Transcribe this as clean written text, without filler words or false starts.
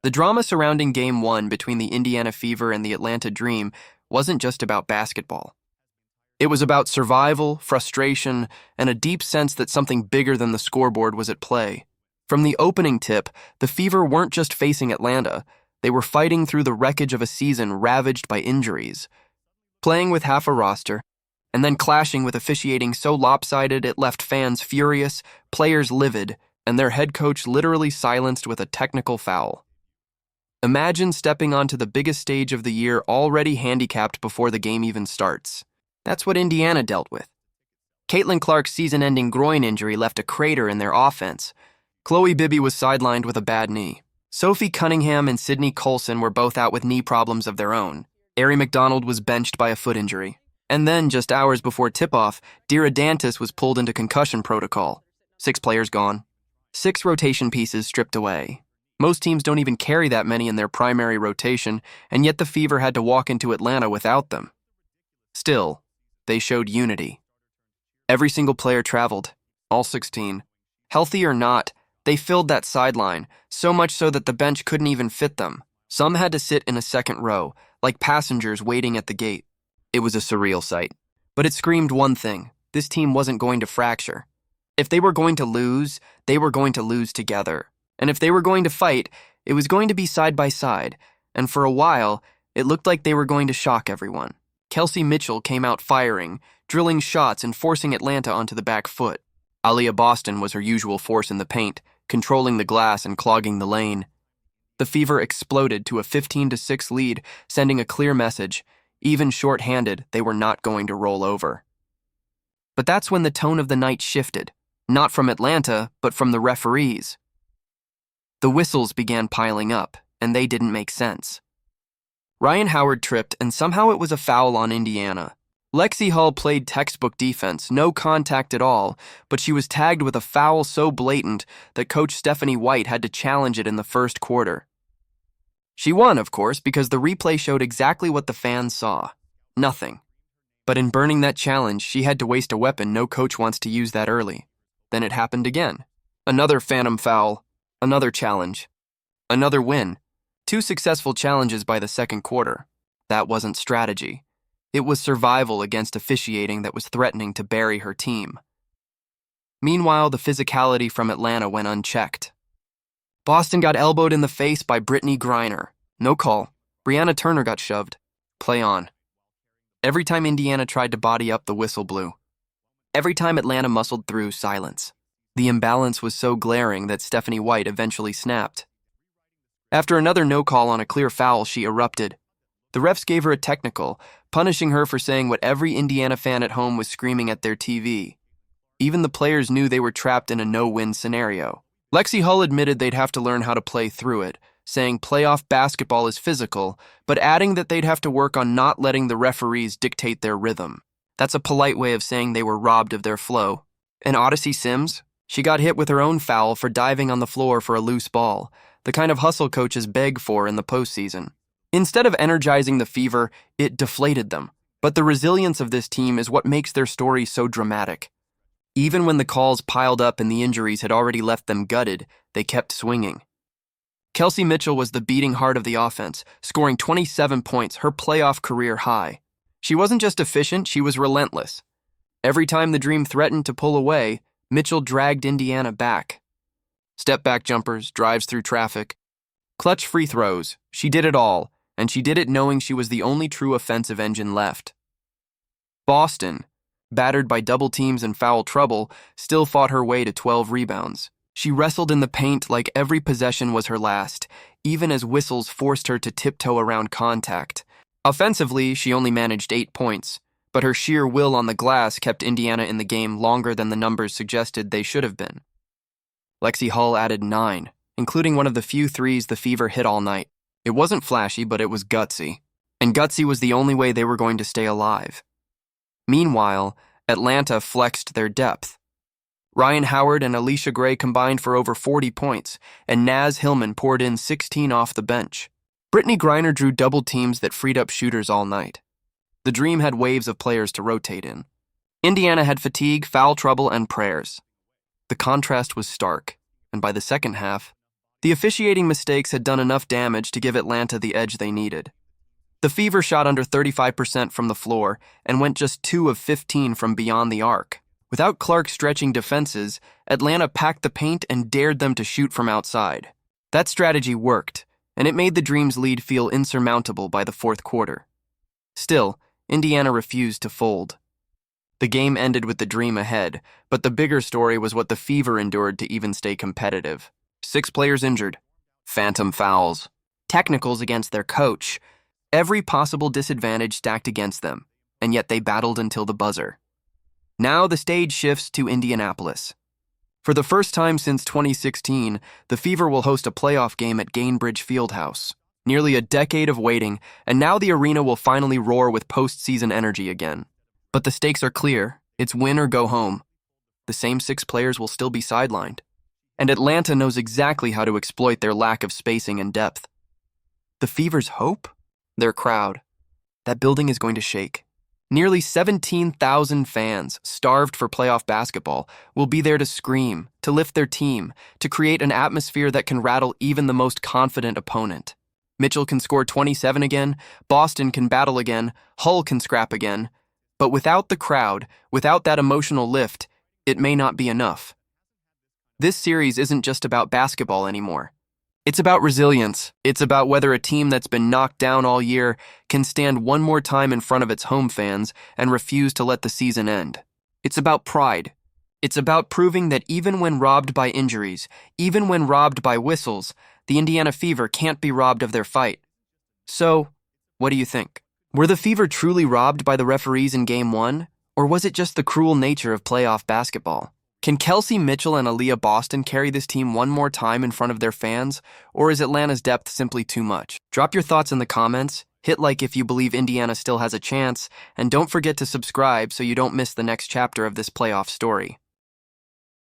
The drama surrounding Game 1 between the Indiana Fever and the Atlanta Dream wasn't just about basketball. It was about survival, frustration, and a deep sense that something bigger than the scoreboard was at play. From the opening tip, the Fever weren't just facing Atlanta, they were fighting through the wreckage of a season ravaged by injuries. Playing with half a roster, and then clashing with officiating so lopsided it left fans furious, players livid, and their head coach literally silenced with a technical foul. Imagine stepping onto the biggest stage of the year already handicapped before the game even starts. That's what Indiana dealt with. Caitlin Clark's season-ending groin injury left a crater in their offense. Khloe Bibby was sidelined with a bad knee. Sophie Cunningham and Sydney Colson were both out with knee problems of their own. Arie MacDonald was benched by a foot injury. And then, just hours before tip-off, Deirra Dantas was pulled into concussion protocol. 6 players gone. 6 rotation pieces stripped away. Most teams don't even carry that many in their primary rotation, and yet the Fever had to walk into Atlanta without them. Still, they showed unity. Every single player traveled, all 16. Healthy or not, they filled that sideline, so much so that the bench couldn't even fit them. Some had to sit in a second row, like passengers waiting at the gate. It was a surreal sight. But it screamed one thing: this team wasn't going to fracture. If they were going to lose, they were going to lose together. And if they were going to fight, it was going to be side by side. And for a while, it looked like they were going to shock everyone. Kelsey Mitchell came out firing, drilling shots and forcing Atlanta onto the back foot. Aaliyah Boston was her usual force in the paint, controlling the glass and clogging the lane. The Fever exploded to a 15-6 lead, sending a clear message: even short-handed, they were not going to roll over. But that's when the tone of the night shifted, not from Atlanta, but from the referees. The whistles began piling up, and they didn't make sense. Ryan Howard tripped, and somehow it was a foul on Indiana. Lexi Hull played textbook defense, no contact at all, but she was tagged with a foul so blatant that Coach Stephanie White had to challenge it in the first quarter. She won, of course, because the replay showed exactly what the fans saw: nothing. But in burning that challenge, she had to waste a weapon no coach wants to use that early. Then it happened again. Another phantom foul, another challenge, another win. 2 successful challenges by the second quarter. That wasn't strategy. It was survival against officiating that was threatening to bury her team. Meanwhile, the physicality from Atlanta went unchecked. Boston got elbowed in the face by Brittany Griner. No call. Brianna Turner got shoved. Play on. Every time Indiana tried to body up, the whistle blew. Every time Atlanta muscled through, silence. The imbalance was so glaring that Stephanie White eventually snapped. After another no call on a clear foul, she erupted. The refs gave her a technical, punishing her for saying what every Indiana fan at home was screaming at their TV. Even the players knew they were trapped in a no-win scenario. Lexi Hull admitted they'd have to learn how to play through it, saying playoff basketball is physical, but adding that they'd have to work on not letting the referees dictate their rhythm. That's a polite way of saying they were robbed of their flow. And Odyssey Sims? She got hit with her own foul for diving on the floor for a loose ball, the kind of hustle coaches beg for in the postseason. Instead of energizing the Fever, it deflated them. But the resilience of this team is what makes their story so dramatic. Even when the calls piled up and the injuries had already left them gutted, they kept swinging. Kelsey Mitchell was the beating heart of the offense, scoring 27 points, her playoff career high. She wasn't just efficient, she was relentless. Every time the Dream threatened to pull away, Mitchell dragged Indiana back. Step-back jumpers, drives through traffic, clutch free throws. She did it all, and she did it knowing she was the only true offensive engine left. Boston, battered by double teams and foul trouble, still fought her way to 12 rebounds. She wrestled in the paint like every possession was her last, even as whistles forced her to tiptoe around contact. Offensively, she only managed 8 points, but her sheer will on the glass kept Indiana in the game longer than the numbers suggested they should have been. Lexi Hull added 9, including one of the few threes the Fever hit all night. It wasn't flashy, but it was gutsy. And gutsy was the only way they were going to stay alive. Meanwhile, Atlanta flexed their depth. Ryan Howard and Alicia Gray combined for over 40 points, and Naz Hillman poured in 16 off the bench. Brittany Griner drew double teams that freed up shooters all night. The Dream had waves of players to rotate in. Indiana had fatigue, foul trouble, and prayers. The contrast was stark, and by the second half, The officiating mistakes had done enough damage to give Atlanta the edge they needed. The Fever shot under 35% from the floor and went just 2 of 15 from beyond the arc. Without Clark stretching defenses, Atlanta packed the paint and dared them to shoot from outside. That strategy worked, and it made the Dream's lead feel insurmountable by the fourth quarter. Still, Indiana refused to fold. The game ended with the Dream ahead, but the bigger story was what the Fever endured to even stay competitive. 6 players injured, phantom fouls, technicals against their coach, every possible disadvantage stacked against them, and yet they battled until the buzzer. Now the stage shifts to Indianapolis. For the first time since 2016, the Fever will host a playoff game at Gainbridge Fieldhouse. Nearly a decade of waiting, and now the arena will finally roar with postseason energy again. But the stakes are clear. It's win or go home. The same 6 players will still be sidelined. And Atlanta knows exactly how to exploit their lack of spacing and depth. The Fever's hope? Their crowd. That building is going to shake. Nearly 17,000 fans, starved for playoff basketball, will be there to scream, to lift their team, to create an atmosphere that can rattle even the most confident opponent. Mitchell can score 27 again, Boston can battle again, Hull can scrap again. But without the crowd, without that emotional lift, it may not be enough. This series isn't just about basketball anymore. It's about resilience. It's about whether a team that's been knocked down all year can stand one more time in front of its home fans and refuse to let the season end. It's about pride. It's about proving that even when robbed by injuries, even when robbed by whistles, the Indiana Fever can't be robbed of their fight. So, what do you think? Were the Fever truly robbed by the referees in Game 1? Or was it just the cruel nature of playoff basketball? Can Kelsey Mitchell and Aaliyah Boston carry this team one more time in front of their fans, or is Atlanta's depth simply too much? Drop your thoughts in the comments, hit like if you believe Indiana still has a chance, and don't forget to subscribe so you don't miss the next chapter of this playoff story.